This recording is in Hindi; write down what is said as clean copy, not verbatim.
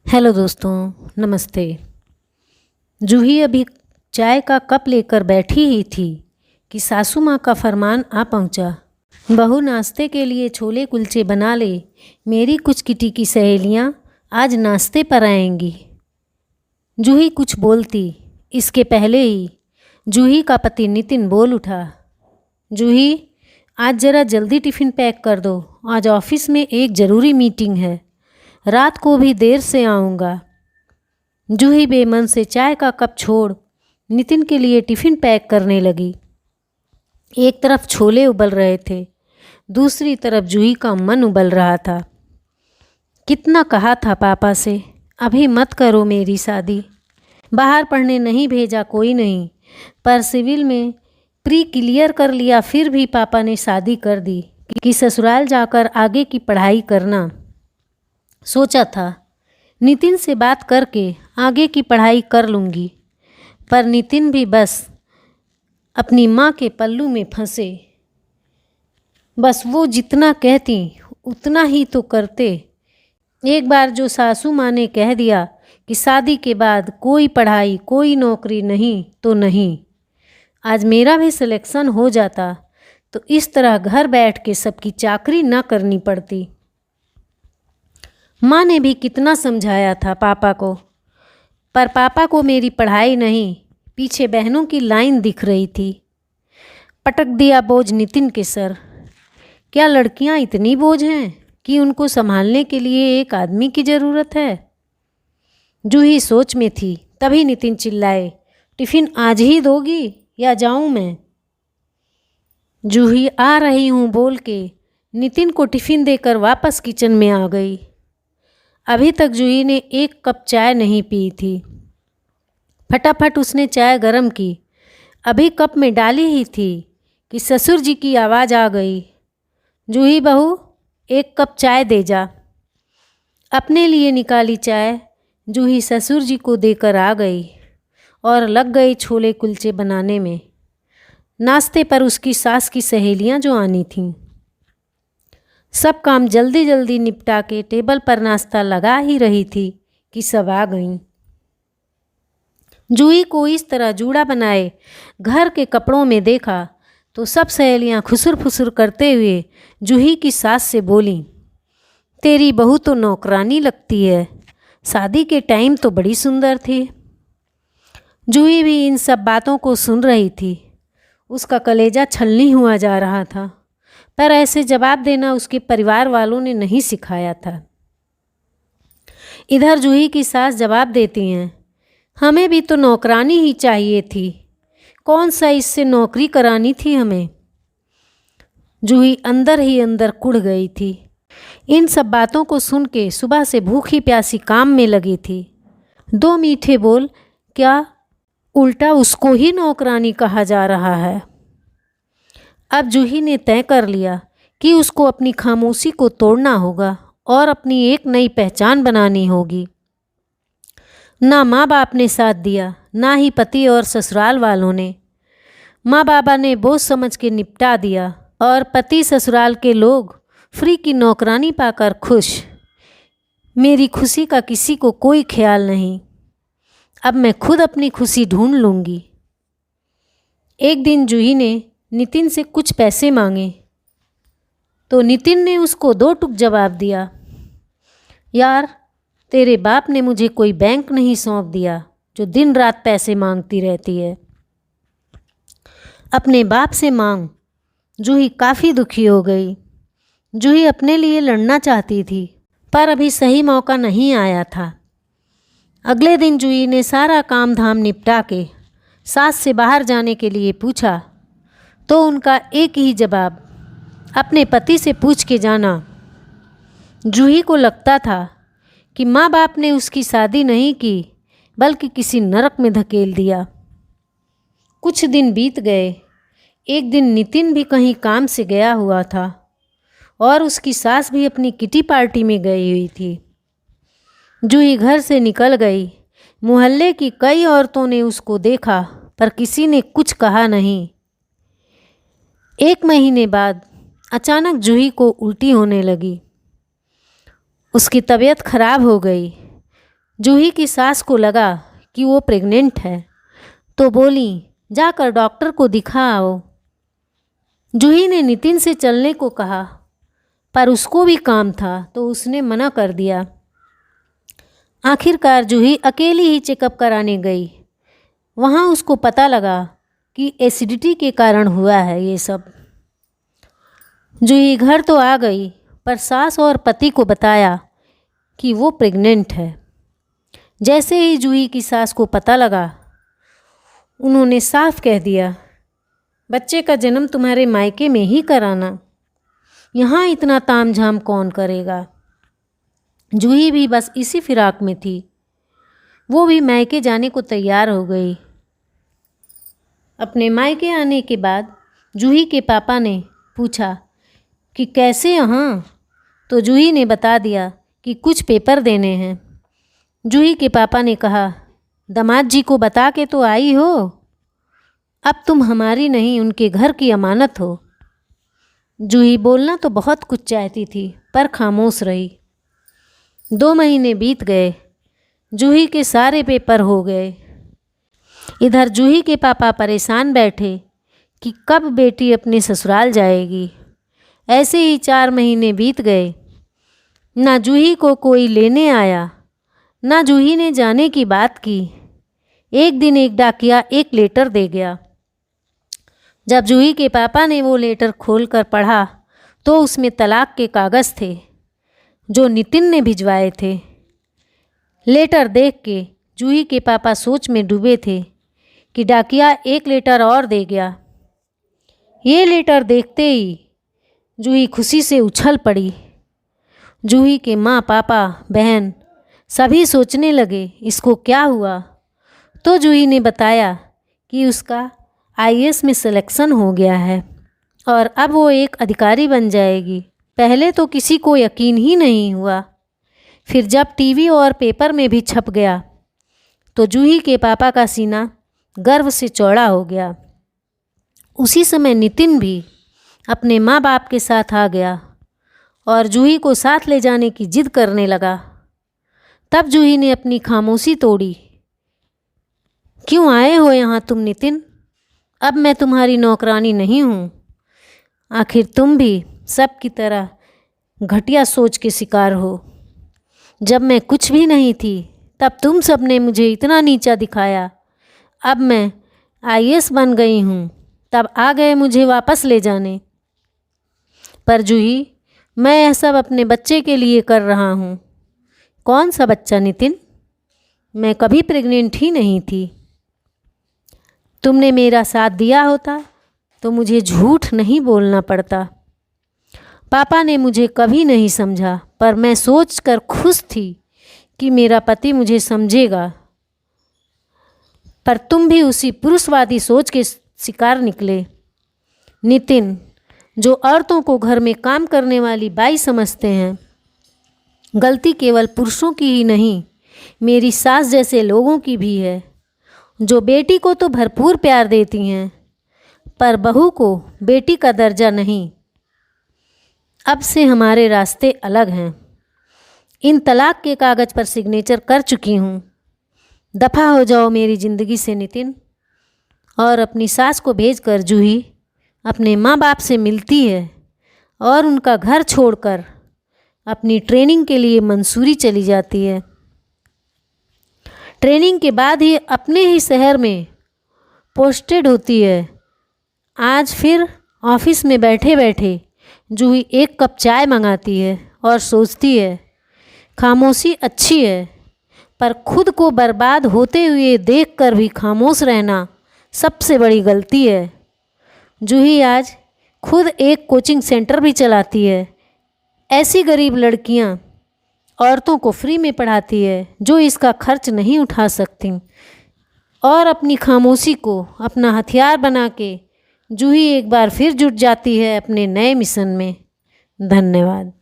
हेलो दोस्तों, नमस्ते। जूही अभी चाय का कप लेकर बैठी ही थी कि सासू माँ का फरमान आ पहुँचा। बहू नाश्ते के लिए छोले कुलचे बना ले, मेरी कुछ किटी की सहेलियाँ आज नाश्ते पर आएंगी। जूही कुछ बोलती इसके पहले ही जूही का पति नितिन बोल उठा, जूही आज ज़रा जल्दी टिफ़िन पैक कर दो, आज ऑफिस में एक ज़रूरी मीटिंग है, रात को भी देर से आऊँगा। जूही बेमन से चाय का कप छोड़ नितिन के लिए टिफ़िन पैक करने लगी। एक तरफ छोले उबल रहे थे, दूसरी तरफ जूही का मन उबल रहा था। कितना कहा था पापा से, अभी मत करो मेरी शादी। बाहर पढ़ने नहीं भेजा कोई नहीं, पर सिविल में प्री क्लियर कर लिया, फिर भी पापा ने शादी कर दी कि ससुराल जाकर आगे की पढ़ाई करना। सोचा था नितिन से बात करके आगे की पढ़ाई कर लूँगी, पर नितिन भी बस अपनी माँ के पल्लू में फंसे। बस वो जितना कहती उतना ही तो करते। एक बार जो सासू माँ ने कह दिया कि शादी के बाद कोई पढ़ाई कोई नौकरी नहीं तो नहीं, आज मेरा भी सिलेक्शन हो जाता तो इस तरह घर बैठ के सबकी चाकरी ना करनी पड़ती। माँ ने भी कितना समझाया था पापा को, पर पापा को मेरी पढ़ाई नहीं, पीछे बहनों की लाइन दिख रही थी। पटक दिया बोझ नितिन के सर। क्या लड़कियाँ इतनी बोझ हैं कि उनको संभालने के लिए एक आदमी की ज़रूरत है? जूही सोच में थी, तभी नितिन चिल्लाए, टिफ़िन आज ही दोगी या जाऊँ मैं? जूही आ रही हूँ बोल के नितिन को टिफ़िन देकर वापस किचन में आ गई। अभी तक जूही ने एक कप चाय नहीं पी थी। फटाफट उसने चाय गरम की, अभी कप में डाली ही थी कि ससुर जी की आवाज़ आ गई, जूही बहू एक कप चाय दे जा। अपने लिए निकाली चाय जूही ससुर जी को देकर आ गई और लग गई छोले कुलचे बनाने में। नाश्ते पर उसकी सास की सहेलियां जो आनी थीं, सब काम जल्दी जल्दी निपटा के टेबल पर नाश्ता लगा ही रही थी कि सब आ गईं। जूही को इस तरह जूड़ा बनाए घर के कपड़ों में देखा तो सब सहेलियां खुसुर फुसुर करते हुए जूही की सास से बोलीं, तेरी बहू तो नौकरानी लगती है, शादी के टाइम तो बड़ी सुंदर थी। जूही भी इन सब बातों को सुन रही थी। उसका कलेजा छलनी हुआ जा रहा था, पर ऐसे जवाब देना उसके परिवार वालों ने नहीं सिखाया था। इधर जूही की सास जवाब देती हैं, हमें भी तो नौकरानी ही चाहिए थी, कौन सा इससे नौकरी करानी थी हमें। जूही अंदर ही अंदर कुढ़ गई थी। इन सब बातों को सुन के सुबह से भूखी प्यासी काम में लगी थी। दो मीठे बोल, क्या उल्टा उसको ही नौकरानी कहा जा रहा है? अब जूही ने तय कर लिया कि उसको अपनी खामोशी को तोड़ना होगा और अपनी एक नई पहचान बनानी होगी। ना माँ बाप ने साथ दिया, ना ही पति और ससुराल वालों ने। माँ बाबा ने बोझ समझ के निपटा दिया और पति ससुराल के लोग फ्री की नौकरानी पाकर खुश। मेरी खुशी का किसी को कोई ख्याल नहीं, अब मैं खुद अपनी खुशी ढूंढ लूँगी। एक दिन जूही ने नितिन से कुछ पैसे मांगे तो नितिन ने उसको दो टुक जवाब दिया, यार तेरे बाप ने मुझे कोई बैंक नहीं सौंप दिया जो दिन रात पैसे मांगती रहती है, अपने बाप से मांग। जूही काफ़ी दुखी हो गई। जूही अपने लिए लड़ना चाहती थी, पर अभी सही मौका नहीं आया था। अगले दिन जूही ने सारा काम धाम निपटा के सास से बाहर जाने के लिए पूछा तो उनका एक ही जवाब, अपने पति से पूछ के जाना। जूही को लगता था कि माँ बाप ने उसकी शादी नहीं की बल्कि किसी नरक में धकेल दिया। कुछ दिन बीत गए। एक दिन नितिन भी कहीं काम से गया हुआ था और उसकी सास भी अपनी किटी पार्टी में गई हुई थी। जूही घर से निकल गई। मोहल्ले की कई औरतों ने उसको देखा पर किसी ने कुछ कहा नहीं। एक महीने बाद अचानक जूही को उल्टी होने लगी। उसकी तबीयत खराब हो गई। जूही की सास को लगा कि वो प्रेग्नेंट है, तो बोली, जाकर डॉक्टर को दिखा आओ। जूही ने नितिन से चलने को कहा, पर उसको भी काम था तो उसने मना कर दिया। आखिरकार जूही अकेली ही चेकअप कराने गई। वहाँ उसको पता लगा कि एसिडिटी के कारण हुआ है ये सब। जूही घर तो आ गई, पर सास और पति को बताया कि वो प्रेग्नेंट है। जैसे ही जूही की सास को पता लगा, उन्होंने साफ कह दिया, बच्चे का जन्म तुम्हारे मायके में ही कराना, यहाँ इतना तामझाम कौन करेगा। जूही भी बस इसी फिराक में थी। वो भी मायके जाने को तैयार हो गई। अपने मायके आने के बाद जूही के पापा ने पूछा कि कैसे यहाँ, तो जूही ने बता दिया कि कुछ पेपर देने हैं। जूही के पापा ने कहा, दामाद जी को बता के तो आई हो, अब तुम हमारी नहीं उनके घर की अमानत हो। जूही बोलना तो बहुत कुछ चाहती थी, पर खामोश रही। 2 महीने बीत गए। जूही के सारे पेपर हो गए। इधर जूही के पापा परेशान बैठे कि कब बेटी अपने ससुराल जाएगी। ऐसे ही 4 महीने बीत गए। ना जूही को कोई लेने आया, ना जूही ने जाने की बात की। एक दिन एक डाकिया एक लेटर दे गया। जब जूही के पापा ने वो लेटर खोलकर पढ़ा तो उसमें तलाक के कागज़ थे जो नितिन ने भिजवाए थे। लेटर देख के जूही के पापा सोच में डूबे थे कि डाकिया एक लेटर और दे गया। ये लेटर देखते ही जूही खुशी से उछल पड़ी। जूही के माँ, पापा, बहन सभी सोचने लगे इसको क्या हुआ। तो जूही ने बताया कि उसका आईएएस में सिलेक्शन हो गया है और अब वो एक अधिकारी बन जाएगी। पहले तो किसी को यकीन ही नहीं हुआ। फिर जब टीवी और पेपर में भी छप गया तो जूही के पापा का सीना गर्व से चौड़ा हो गया। उसी समय नितिन भी अपने माँ बाप के साथ आ गया और जूही को साथ ले जाने की जिद करने लगा। तब जूही ने अपनी खामोशी तोड़ी। क्यों आए हो यहाँ तुम नितिन? अब मैं तुम्हारी नौकरानी नहीं हूँ। आखिर तुम भी सब की तरह घटिया सोच के शिकार हो। जब मैं कुछ भी नहीं थी तब तुम सब ने मुझे इतना नीचा दिखाया। अब मैं आईएएस बन गई हूँ, तब आ गए मुझे वापस ले जाने। पर जूही, मैं यह सब अपने बच्चे के लिए कर रहा हूँ। कौन सा बच्चा नितिन? मैं कभी प्रेग्नेंट ही नहीं थी। तुमने मेरा साथ दिया होता तो मुझे झूठ नहीं बोलना पड़ता। पापा ने मुझे कभी नहीं समझा, पर मैं सोचकर खुश थी कि मेरा पति मुझे समझेगा। पर तुम भी उसी पुरुषवादी सोच के शिकार निकले। नितिन, जो औरतों को घर में काम करने वाली बाई समझते हैं, गलती केवल पुरुषों की ही नहीं, मेरी सास जैसे लोगों की भी है, जो बेटी को तो भरपूर प्यार देती हैं, पर बहू को बेटी का दर्जा नहीं। अब से हमारे रास्ते अलग हैं। इन तलाक के कागज़ पर सिग्नेचर कर चुकी हूँ। दफ़ा हो जाओ मेरी ज़िंदगी से नितिन। और अपनी सास को भेजकर जूही अपने माँ बाप से मिलती है और उनका घर छोड़कर अपनी ट्रेनिंग के लिए मंसूरी चली जाती है। ट्रेनिंग के बाद ही अपने ही शहर में पोस्टेड होती है। आज फिर ऑफिस में बैठे बैठे जूही एक कप चाय मंगाती है और सोचती है, खामोशी अच्छी है, पर खुद को बर्बाद होते हुए देखकर भी खामोश रहना सबसे बड़ी गलती है। जूही आज खुद एक कोचिंग सेंटर भी चलाती है। ऐसी गरीब लड़कियां औरतों को फ्री में पढ़ाती है जो इसका खर्च नहीं उठा सकती। और अपनी खामोशी को अपना हथियार बना के जूही एक बार फिर जुट जाती है अपने नए मिशन में। धन्यवाद।